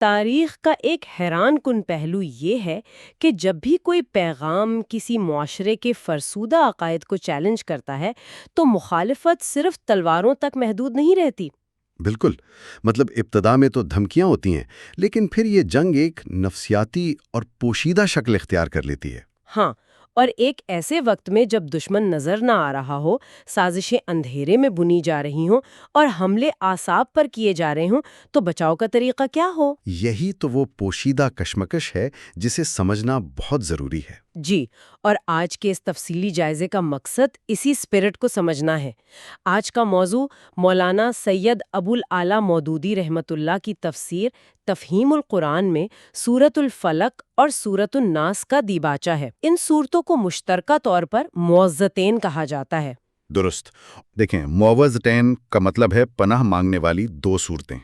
تاریخ کا ایک حیران کن پہلو یہ ہے کہ جب بھی کوئی پیغام کسی معاشرے کے فرسودہ عقائد کو چیلنج کرتا ہے تو مخالفت صرف تلواروں تک محدود نہیں رہتی۔ بالکل، مطلب ابتدا میں تو دھمکیاں ہوتی ہیں، لیکن پھر یہ جنگ ایک نفسیاتی اور پوشیدہ شکل اختیار کر لیتی ہے۔ ہاں، اور ایک ایسے وقت میں جب دشمن نظر نہ آ رہا ہو، سازشیں اندھیرے میں بنی جا رہی ہوں اور حملے اعصاب پر کیے جا رہے ہوں، تو بچاؤ کا طریقہ کیا ہو؟ یہی تو وہ پوشیدہ کشمکش ہے جسے سمجھنا بہت ضروری ہے۔ جی، اور آج کے اس تفصیلی جائزے کا مقصد اسی اسپرٹ کو سمجھنا ہے۔ آج کا موضوع مولانا سید ابو العلا مودودی رحمۃ اللہ کی تفسیر تفہیم القرآن میں سورۃ الفلق اور سورۃ الناس کا دیباچہ ہے۔ ان سورتوں کو مشترکہ طور پر معوذتین کہا جاتا ہے۔ درست۔ دیکھیں، معوذتین کا مطلب ہے پناہ مانگنے والی دو صورتیں۔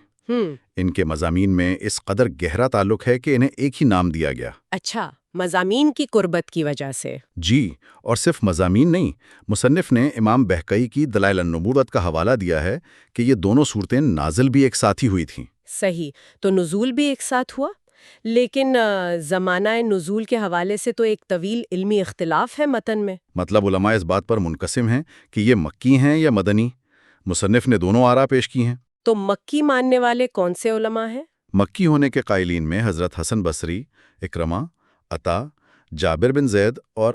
ان کے مضامین میں اس قدر گہرا تعلق ہے کہ انہیں ایک ہی نام دیا گیا۔ اچھا، مضامین کی قربت کی وجہ سے؟ جی، اور صرف مضامین نہیں، مصنف نے امام بہقئی کی دلائل النبوت کا حوالہ دیا ہے کہ یہ دونوں صورتیں نازل بھی ایک ساتھ ہی ہوئی تھیں۔ صحیح، تو نزول بھی ایک ساتھ ہوا، لیکن زمانہ نزول کے حوالے سے تو ایک طویل علمی اختلاف ہے متن میں۔ مطلب علماء اس بات پر منقسم ہیں کہ یہ مکی ہیں یا مدنی۔ مصنف نے دونوں آراء پیش کی ہیں۔ تو مکی ماننے والے کون سے علماء ہیں؟ مکی ہونے کے قائلین میں حضرت حسن بصری، اکرمہ، عطا، جابر بن زید اور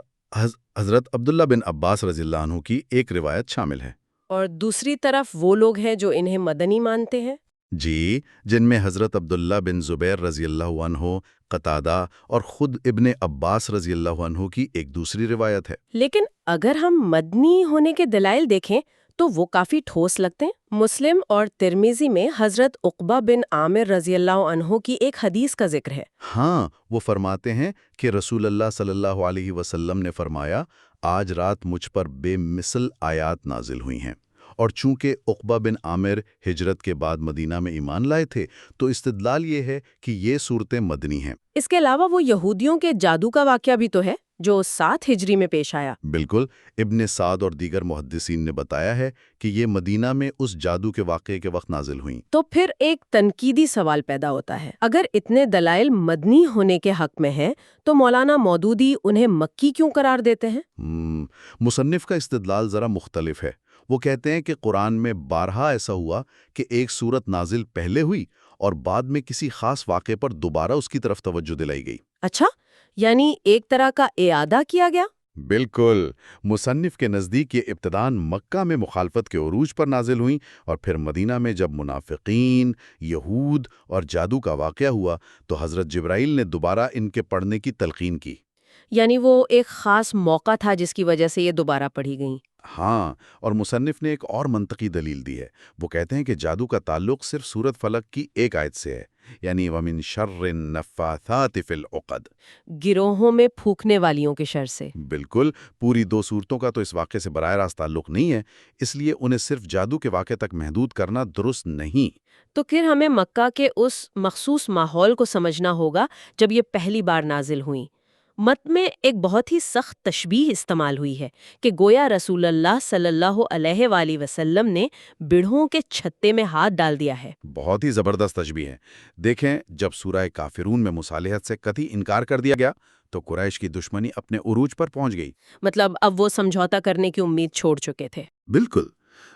حضرت عبداللہ بن عباس رضی اللہ عنہ کی ایک روایت شامل ہے۔ اور دوسری طرف وہ لوگ ہیں جو انہیں مدنی مانتے ہیں؟ جی، جن میں حضرت عبداللہ بن زبیر رضی اللہ عنہ، قتادہ اور خود ابن عباس رضی اللہ عنہ کی ایک دوسری روایت ہے۔ لیکن اگر ہم مدنی ہونے کے دلائل دیکھیں تو وہ کافی ٹھوس لگتے ہیں۔ مسلم اور ترمذی میں حضرت عقبہ بن عامر رضی اللہ عنہ کی ایک حدیث کا ذکر ہے۔ ہاں، وہ فرماتے ہیں کہ رسول اللہ صلی اللہ علیہ وسلم نے فرمایا، آج رات مجھ پر بے مثل آیات نازل ہوئی ہیں۔ اور چونکہ عقبہ بن عامر ہجرت کے بعد مدینہ میں ایمان لائے تھے تو استدلال یہ ہے کہ یہ صورتیں مدنی ہیں۔ اس کے علاوہ وہ یہودیوں کے جادو کا واقعہ بھی تو ہے جو 7 ہجری میں پیش آیا۔ بالکل، ابن سعد اور دیگر محدثین نے بتایا ہے کہ یہ مدینہ میں اس جادو کے واقعے کے وقت نازل ہوئیں۔ تو پھر ایک تنقیدی سوال پیدا ہوتا ہے، اگر اتنے دلائل مدنی ہونے کے حق میں ہیں تو مولانا مودودی انہیں مکی کیوں قرار دیتے ہیں؟ مصنف کا استدلال ذرا مختلف ہے۔ وہ کہتے ہیں کہ قرآن میں بارہا ایسا ہوا کہ ایک صورت نازل پہلے ہوئی اور بعد میں کسی خاص واقعے پر دوبارہ اس کی طرف توجہ دلائی گئی۔ اچھا، یعنی ایک طرح کا اعادہ کیا گیا؟ بالکل، مصنف کے نزدیک یہ ابتداً مکہ میں مخالفت کے عروج پر نازل ہوئیں اور پھر مدینہ میں جب منافقین، یہود اور جادو کا واقعہ ہوا تو حضرت جبرائیل نے دوبارہ ان کے پڑھنے کی تلقین کی۔ یعنی وہ ایک خاص موقع تھا جس کی وجہ سے یہ دوبارہ پڑھی گئیں۔ ہاں، اور مصنف نے ایک اور منطقی دلیل دی ہے۔ وہ کہتے ہیں کہ جادو کا تعلق صرف سورۃ فلق کی ایک آیت سے ہے، یعنی وَمِن شَرِّ النَّفَّاثَاتِ فِی الْعُقَدِ، گروہوں میں پھونکنے والیوں کے شر سے۔ بالکل، پوری دو صورتوں کا تو اس واقعے سے براہ راست تعلق نہیں ہے، اس لیے انہیں صرف جادو کے واقعے تک محدود کرنا درست نہیں۔ تو پھر ہمیں مکہ کے اس مخصوص ماحول کو سمجھنا ہوگا جب یہ پہلی بار نازل ہوئیں۔ مت میں ایک بہت ہی سخت تشبیہ استعمال ہوئی ہے کہ گویا رسول اللہ صلی اللہ علیہ وآلہ وسلم نے بڑھوں کے چھتے میں ہاتھ ڈال دیا ہے۔ بہت ہی زبردست تشبیہ ہے۔ دیکھیں، جب سورہ کافرون میں مصالحت سے قطعی انکار کر دیا گیا تو قریش کی دشمنی اپنے عروج پر پہنچ گئی۔ مطلب اب وہ سمجھوتا کرنے کی امید چھوڑ چکے تھے۔ بالکل،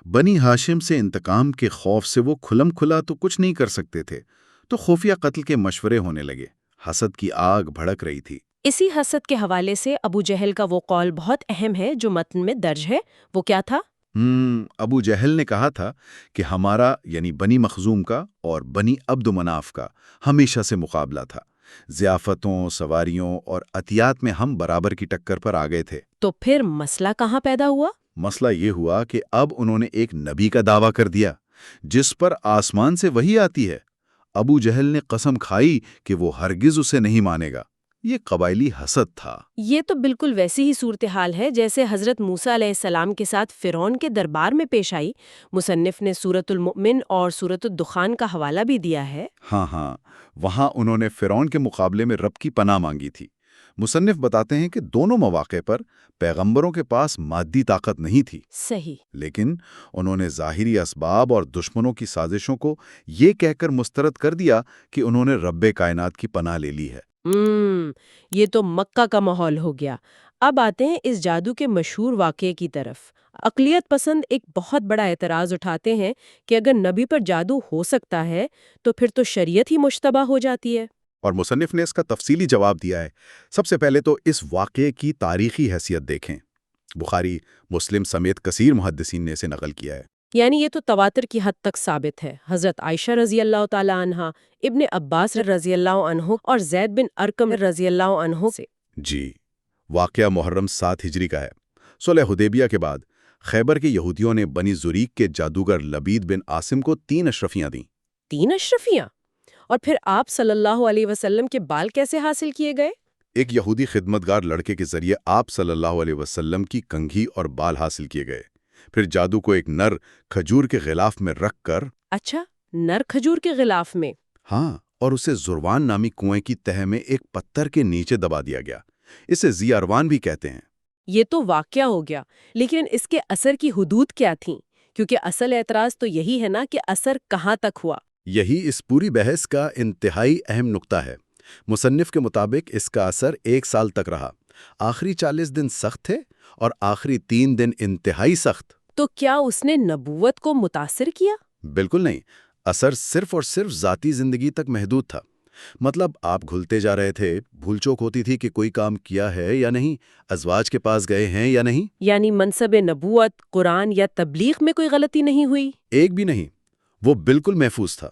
بنی ہاشم سے انتقام کے خوف سے وہ کھلم کھلا تو کچھ نہیں کر سکتے تھے، تو خفیہ قتل کے مشورے ہونے لگے۔ حسد کی آگ بھڑک رہی تھی۔ اسی حسد کے حوالے سے ابو جہل کا وہ قول بہت اہم ہے جو متن میں درج ہے۔ وہ کیا تھا؟ ابو جہل نے کہا تھا کہ ہمارا یعنی بنی مخزوم کا اور بنی عبد مناف کا ہمیشہ سے مقابلہ تھا۔ ضیافتوں، سواریوں اور عطیات میں ہم برابر کی ٹکر پر آ گئے تھے۔ تو پھر مسئلہ کہاں پیدا ہوا؟ مسئلہ یہ ہوا کہ اب انہوں نے ایک نبی کا دعویٰ کر دیا جس پر آسمان سے وحی آتی ہے۔ ابو جہل نے قسم کھائی کہ وہ ہرگز اسے نہیں مانے گا۔ یہ قبائلی حسد تھا۔ یہ تو بالکل ویسی ہی صورتحال ہے جیسے حضرت موسیٰ علیہ السلام کے ساتھ فرعون کے دربار میں پیش آئی۔ مصنف نے سورۃ المؤمن اور سورۃ الدخان کا حوالہ بھی دیا ہے۔ ہاں، وہاں انہوں نے فرعون کے مقابلے میں رب کی پناہ مانگی تھی۔ مصنف بتاتے ہیں کہ دونوں مواقع پر پیغمبروں کے پاس مادی طاقت نہیں تھی، صحیح۔ لیکن انہوں نے ظاہری اسباب اور دشمنوں کی سازشوں کو یہ کہہ کر مسترد کر دیا کہ انہوں نے رب کائنات کی پناہ لے لی ہے۔ یہ تو مکہ کا ماحول ہو گیا۔ اب آتے ہیں اس جادو کے مشہور واقعے کی طرف۔ اقلیت پسند ایک بہت بڑا اعتراض اٹھاتے ہیں کہ اگر نبی پر جادو ہو سکتا ہے تو پھر تو شریعت ہی مشتبہ ہو جاتی ہے۔ اور مصنف نے اس کا تفصیلی جواب دیا ہے۔ سب سے پہلے تو اس واقعے کی تاریخی حیثیت دیکھیں۔ بخاری، مسلم سمیت کثیر محدثین نے اسے نقل کیا ہے۔ یعنی یہ تو تواتر کی حد تک ثابت ہے۔ حضرت عائشہ رضی اللہ تعالی عنہا، ابن عباس رضی اللہ عنہ اور زید بن ارقم رضی اللہ عنہ سے۔ جی، واقعہ محرم 7 ہجری کا ہے۔ صلح حدیبیہ کے بعد خیبر کے یہودیوں نے بنی زریق کے جادوگر لبید بن عاصم کو 3 اشرفیاں دیں۔ 3 اشرفیاں؟ اور پھر آپ صلی اللہ علیہ وسلم کے بال کیسے حاصل کیے گئے؟ ایک یہودی خدمتگار لڑکے کے ذریعے آپ صلی اللہ علیہ وسلم کی کنگھی اور بال حاصل کیے گئے۔ پھر جادو کو ایک نر کھجور کے غلاف میں رکھ کر، اچھا، نر کھجور کے غلاف میں؟ ہاں، اور اسے زروان نامی کنویں کی تہہ میں ایک پتھر کے نیچے دبا دیا گیا۔ اسے ذی اروان بھی کہتے ہیں۔ یہ تو واقعہ ہو گیا، لیکن اس کے اثر کی حدود کیا تھیں؟ کیونکہ اصل اعتراض تو یہی ہے نا کہ اثر کہاں تک ہوا۔ یہی اس پوری بحث کا انتہائی اہم نقطہ ہے۔ مصنف کے مطابق اس کا اثر 1 سال تک رہا۔ آخری 40 دن سخت تھے اور آخری 3 دن انتہائی سخت۔ تو کیا اس نے نبوت کو متاثر کیا؟ بالکل نہیں، اثر صرف اور صرف ذاتی زندگی تک محدود تھا۔ مطلب آپ گھلتے جا رہے تھے، بھول چوک ہوتی تھی کہ کوئی کام کیا ہے یا نہیں، ازواج کے پاس گئے ہیں یا نہیں۔ یعنی منصب نبوت، قرآن یا تبلیغ میں کوئی غلطی نہیں ہوئی؟ ایک بھی نہیں، وہ بالکل محفوظ تھا۔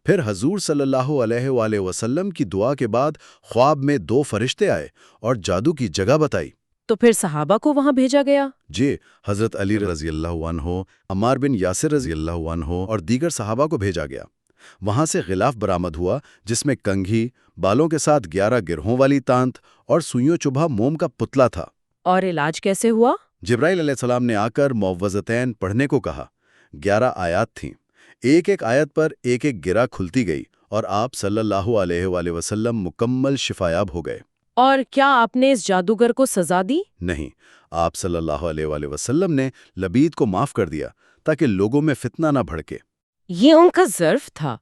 پھر حضور صلی اللہ علیہ وآلہ وسلم کی دعا کے بعد خواب میں 2 فرشتے آئے اور جادو کی جگہ بتائی۔ تو پھر صحابہ کو وہاں بھیجا گیا؟ جی، حضرت علی رضی اللہ عنہ، عمار بن یاسر رضی اللہ عنہ اور دیگر صحابہ کو بھیجا گیا۔ وہاں سے غلاف برآمد ہوا جس میں کنگھی، بالوں کے ساتھ 11 گرہوں والی تانت اور سوئیوں چبھا موم کا پتلا تھا۔ اور علاج کیسے ہوا؟ جبرائیل علیہ السلام نے آ کر معوذتین پڑھنے کو کہا۔ 11 آیات تھیں، ایک ایک آیت پر ایک ایک گرہ کھلتی گئی اور آپ صلی اللہ علیہ وآلہ وسلم مکمل شفایاب ہو گئے۔ اور کیا آپ نے اس جادوگر کو سزا دی؟ نہیں، آپ صلی اللہ علیہ وآلہ وسلم نے لبید کو معاف کر دیا تاکہ لوگوں میں فتنہ نہ بھڑکے۔ یہ ان کا ظرف تھا۔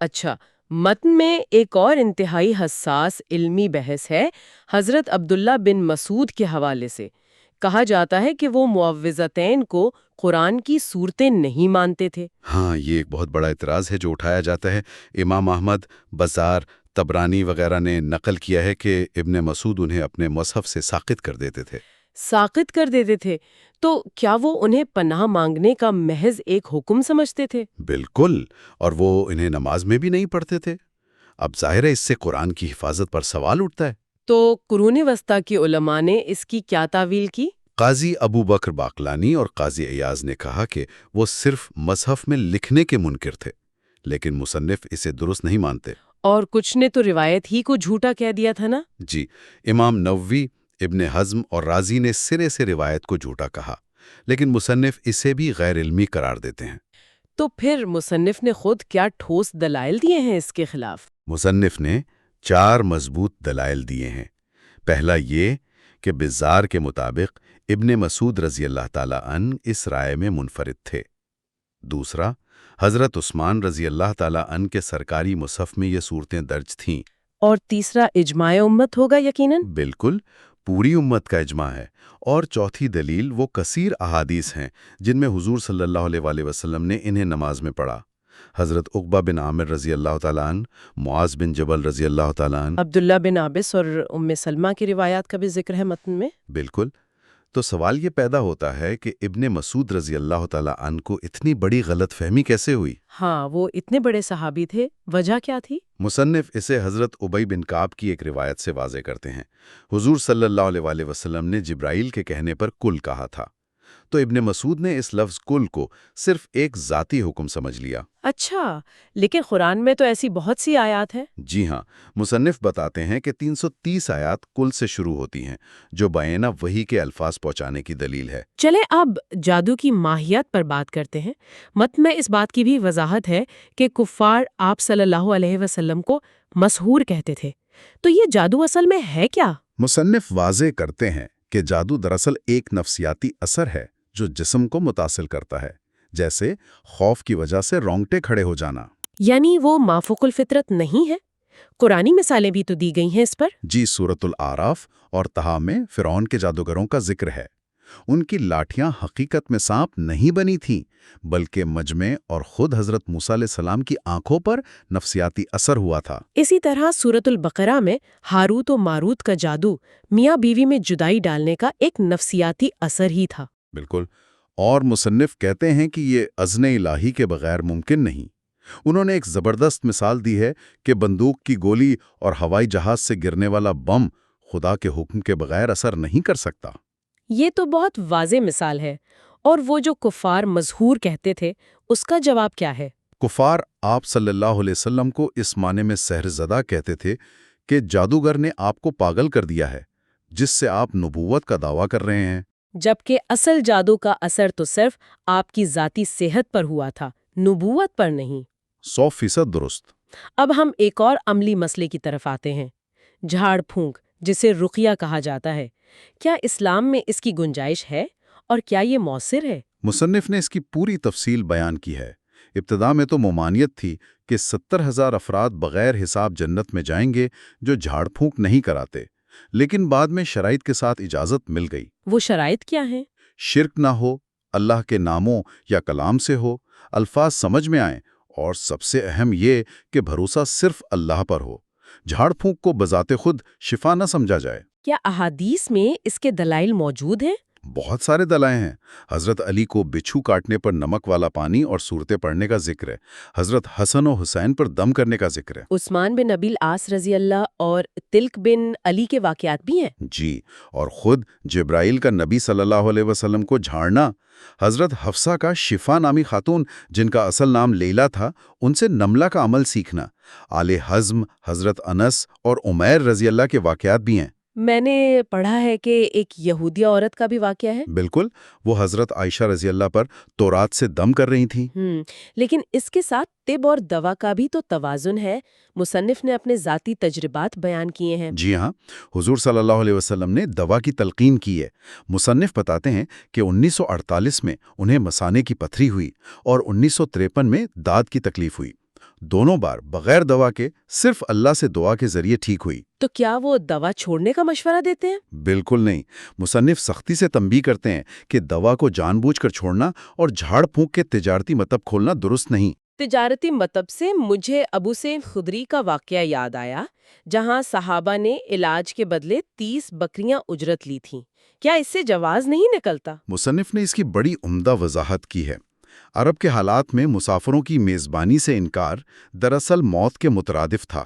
اچھا، متن میں ایک اور انتہائی حساس علمی بحث ہے حضرت عبداللہ بن مسعود کے حوالے سے۔ کہا جاتا ہے کہ وہ معوذتین کو قرآن کی صورتیں نہیں مانتے تھے۔ ہاں، یہ ایک بہت بڑا اعتراض ہے جو اٹھایا جاتا ہے۔ امام احمد، بزار، طبرانی وغیرہ نے نقل کیا ہے کہ ابن مسعود انہیں اپنے مصحف سے ساقط کر دیتے تھے۔ ساقط کر دیتے تھے؟ تو کیا وہ انہیں پناہ مانگنے کا محض ایک حکم سمجھتے تھے؟ بالکل، اور وہ انہیں نماز میں بھی نہیں پڑھتے تھے۔ اب ظاہر ہے اس سے قرآن کی حفاظت پر سوال اٹھتا ہے۔ تو قرون وسطیٰ کی علماء نے اس کی کیا تعویل کی؟ قاضی ابو بکر باقلانی اور قاضی ایاز نے کہا کہ وہ صرف مصحف میں لکھنے کے منکر تھے، لیکن مصنف اسے درست نہیں مانتے۔ اور کچھ نے تو روایت ہی کو جھوٹا کہہ دیا تھا نا؟ جی، امام نووی، ابن حزم اور رازی نے سرے سے روایت کو جھوٹا کہا، لیکن مصنف اسے بھی غیر علمی قرار دیتے ہیں۔ تو پھر مصنف نے خود کیا ٹھوس دلائل دیے ہیں اس کے خلاف؟ مصنف نے 4 مضبوط دلائل دیے ہیں۔ پہلا یہ کہ بزار کے مطابق ابن مسعود رضی اللہ تعالیٰ عنہ اس رائے میں منفرد تھے۔ دوسرا، حضرت عثمان رضی اللہ تعالیٰ عنہ کے سرکاری مصحف میں یہ صورتیں درج تھیں۔ اور تیسرا، اجماع امت ہوگا یقیناً؟ بالکل، پوری امت کا اجماع ہے۔ اور چوتھی دلیل وہ کثیر احادیث ہیں جن میں حضور صلی اللہ علیہ وآلہ وسلم نے انہیں نماز میں پڑھا۔ حضرت عقبہ بن عامر رضی اللہ تعالیٰ عنہ، معاذ بن جبل رضی اللہ تعالیٰ عنہ، عبداللہ بن عابس اور ام سلمہ کی روایات کا بھی ذکر ہے متن میں۔ بالکل۔ تو سوال یہ پیدا ہوتا ہے کہ ابن مسعود رضی اللہ تعالیٰ عنہ کو اتنی بڑی غلط فہمی کیسے ہوئی؟ ہاں، وہ اتنے بڑے صحابی تھے، وجہ کیا تھی؟ مصنف اسے حضرت ابی بن کعب کی ایک روایت سے واضح کرتے ہیں۔ حضور صلی اللہ علیہ وآلہ وسلم نے جبرائیل کے کہنے پر کل کہا تھا، تو ابن مسعود نے اس لفظ کل کو صرف ایک ذاتی حکم سمجھ لیا۔ اچھا، لیکن قرآن میں تو ایسی بہت سی آیات ہیں۔ جی ہاں، مصنف بتاتے ہیں کہ 330 آیات کل سے شروع ہوتی ہیں، جو بیانہ وحی کے الفاظ پہنچانے کی دلیل ہے۔ چلیں اب جادو کی ماہیت پر بات کرتے ہیں۔ متن میں اس بات کی بھی وضاحت ہے کہ کفار آپ صلی اللہ علیہ وسلم کو مسحور کہتے تھے۔ تو یہ جادو اصل میں ہے کیا؟ مصنف واضح کرتے ہیں کہ جادو دراصل ایک نفسیاتی اثر ہے جو جسم کو متاثر کرتا ہے، جیسے خوف کی وجہ سے رونگٹے کھڑے ہو جانا۔ یعنی وہ مافوق الفطرت نہیں ہے؟ قرآنی مثالیں بھی تو دی گئی ہیں اس پر۔ جی، سورۃ الاعراف اور طٰہٰ میں فرعون کے جادوگروں کا ذکر ہے۔ ان کی لاٹھیاں حقیقت میں سانپ نہیں بنی تھیں، بلکہ مجمع اور خود حضرت موسیٰ علیہ السلام کی آنکھوں پر نفسیاتی اثر ہوا تھا۔ اسی طرح سورۃ البقرہ میں ہاروت و ماروت کا جادو میاں بیوی میں جدائی ڈالنے کا ایک نفسیاتی اثر ہی تھا۔ بالکل، اور مصنف کہتے ہیں کہ یہ اذن الہی کے بغیر ممکن نہیں۔ انہوں نے ایک زبردست مثال دی ہے کہ بندوق کی گولی اور ہوائی جہاز سے گرنے والا بم خدا کے حکم کے بغیر اثر نہیں کر سکتا۔ یہ تو بہت واضح مثال ہے۔ اور وہ جو کفار مظہور کہتے تھے، اس کا جواب کیا ہے؟ کفار آپ صلی اللہ علیہ وسلم کو اس معنی میں سحر زدہ کہتے تھے کہ جادوگر نے آپ کو پاگل کر دیا ہے، جس سے آپ نبوت کا دعویٰ کر رہے ہیں۔ جبکہ اصل جادو کا اثر تو صرف آپ کی ذاتی صحت پر ہوا تھا، نبوت پر نہیں۔ 100% درست۔ اب ہم ایک اور عملی مسئلے کی طرف آتے ہیں، جھاڑ پھونک، جسے رقیہ کہا جاتا ہے۔ کیا اسلام میں اس کی گنجائش ہے اور کیا یہ مؤثر ہے؟ مصنف نے اس کی پوری تفصیل بیان کی ہے۔ ابتدا میں تو ممانعت تھی کہ 70,000 افراد بغیر حساب جنت میں جائیں گے جو جھاڑ پھونک نہیں کراتے، لیکن بعد میں شرائط کے ساتھ اجازت مل گئی۔ وہ شرائط کیا ہیں؟ شرک نہ ہو، اللہ کے ناموں یا کلام سے ہو، الفاظ سمجھ میں آئیں، اور سب سے اہم یہ کہ بھروسہ صرف اللہ پر ہو۔ جھاڑ پھونک کو بذات خود شفا نہ سمجھا جائے۔ کیا احادیث میں اس کے دلائل موجود ہیں؟ بہت سارے دلائل ہیں۔ حضرت علی کو بچھو کاٹنے پر نمک والا پانی اور صورتیں پڑھنے کا ذکر ہے۔ حضرت حسن و حسین پر دم کرنے کا ذکر ہے۔ عثمان بن ابی العاص رضی اللہ اور تلک بن علی کے واقعات بھی ہیں۔ جی، اور خود جبرائیل کا نبی صلی اللہ علیہ وسلم کو جھاڑنا۔ حضرت حفصہ کا شفا نامی خاتون، جن کا اصل نام لیلا تھا، ان سے نملہ کا عمل سیکھنا۔ آل حزم، حضرت انس اور عمیر رضی اللہ کے واقعات بھی ہیں۔ میں نے پڑھا ہے کہ ایک یہودیہ عورت کا بھی واقعہ ہے۔ بالکل، وہ حضرت عائشہ رضی اللہ پر تورات سے دم کر رہی تھیں۔ لیکن اس کے ساتھ طب اور دوا کا بھی تو توازن ہے۔ مصنف نے اپنے ذاتی تجربات بیان کیے ہیں۔ جی ہاں، حضور صلی اللہ علیہ وسلم نے دوا کی تلقین کی ہے۔ مصنف بتاتے ہیں کہ 1948 میں انہیں مثانے کی پتھری ہوئی اور 1953 میں داد کی تکلیف ہوئی۔ دونوں بار بغیر دوا کے صرف اللہ سے دعا کے ذریعے ٹھیک ہوئی۔ تو کیا وہ دوا چھوڑنے کا مشورہ دیتے ہیں؟ بالکل نہیں۔ مصنف سختی سے تنبیہ کرتے ہیں کہ دوا کو جان بوجھ کر چھوڑنا اور جھاڑ پھونک کے تجارتی مطب کھولنا درست نہیں۔ تجارتی مطب سے مجھے ابو سعید خدری کا واقعہ یاد آیا، جہاں صحابہ نے علاج کے بدلے 30 بکریاں اجرت لی تھیں۔ کیا اس سے جواز نہیں نکلتا؟ مصنف نے اس کی بڑی عمدہ وضاحت کی ہے۔ عرب کے حالات میں مسافروں کی میزبانی سے انکار دراصل موت کے مترادف تھا،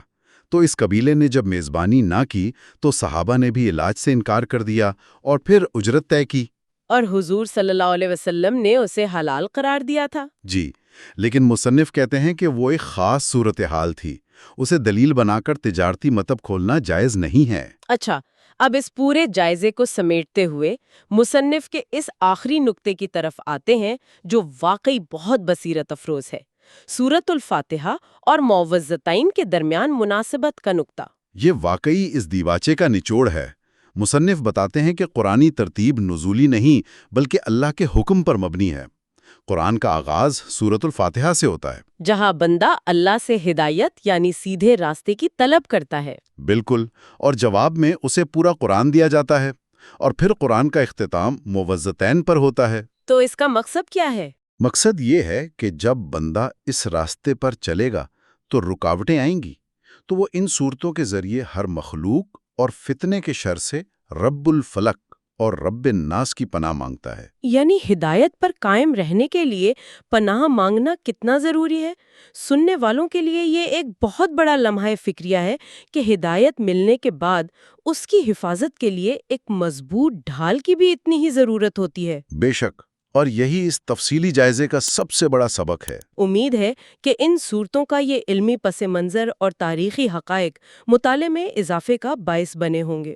تو اس قبیلے نے جب میزبانی نہ کی تو صحابہ نے بھی علاج سے انکار کر دیا اور پھر اجرت طے کی۔ اور حضور صلی اللہ علیہ وسلم نے اسے حلال قرار دیا تھا۔ جی، لیکن مصنف کہتے ہیں کہ وہ ایک خاص صورتحال تھی، اسے دلیل بنا کر تجارتی مطب کھولنا جائز نہیں ہے۔ اچھا، اب اس پورے جائزے کو سمیٹتے ہوئے مصنف کے اس آخری نقطے کی طرف آتے ہیں جو واقعی بہت بصیرت افروز ہے، سورۃ الفاتحہ اور معوذتین کے درمیان مناسبت کا نقطہ۔ یہ واقعی اس دیواچے کا نچوڑ ہے۔ مصنف بتاتے ہیں کہ قرآنی ترتیب نزولی نہیں بلکہ اللہ کے حکم پر مبنی ہے۔ قرآن کا آغاز سورۃ الفاتحہ سے ہوتا ہے، جہاں بندہ اللہ سے ہدایت یعنی سیدھے راستے کی طلب کرتا ہے۔ بالکل، اور جواب میں اسے پورا قرآن دیا جاتا ہے، اور پھر قرآن کا اختتام معوذتین پر ہوتا ہے۔ تو اس کا مقصد کیا ہے؟ مقصد یہ ہے کہ جب بندہ اس راستے پر چلے گا تو رکاوٹیں آئیں گی، تو وہ ان صورتوں کے ذریعے ہر مخلوق اور فتنے کے شر سے رب الفلق اور رب الناس کی پناہ مانگتا ہے۔ یعنی ہدایت پر قائم رہنے کے لیے پناہ مانگنا کتنا ضروری ہے؟ سننے والوں کے لیے یہ ایک بہت بڑا لمحہ فکریہ ہے کہ ہدایت ملنے کے بعد اس کی حفاظت کے لیے ایک مضبوط ڈھال کی بھی اتنی ہی ضرورت ہوتی ہے۔ بے شک، اور یہی اس تفصیلی جائزے کا سب سے بڑا سبق ہے۔ امید ہے کہ ان صورتوں کا یہ علمی پس منظر اور تاریخی حقائق مطالعے میں اضافے کا باعث بنے ہوں گے۔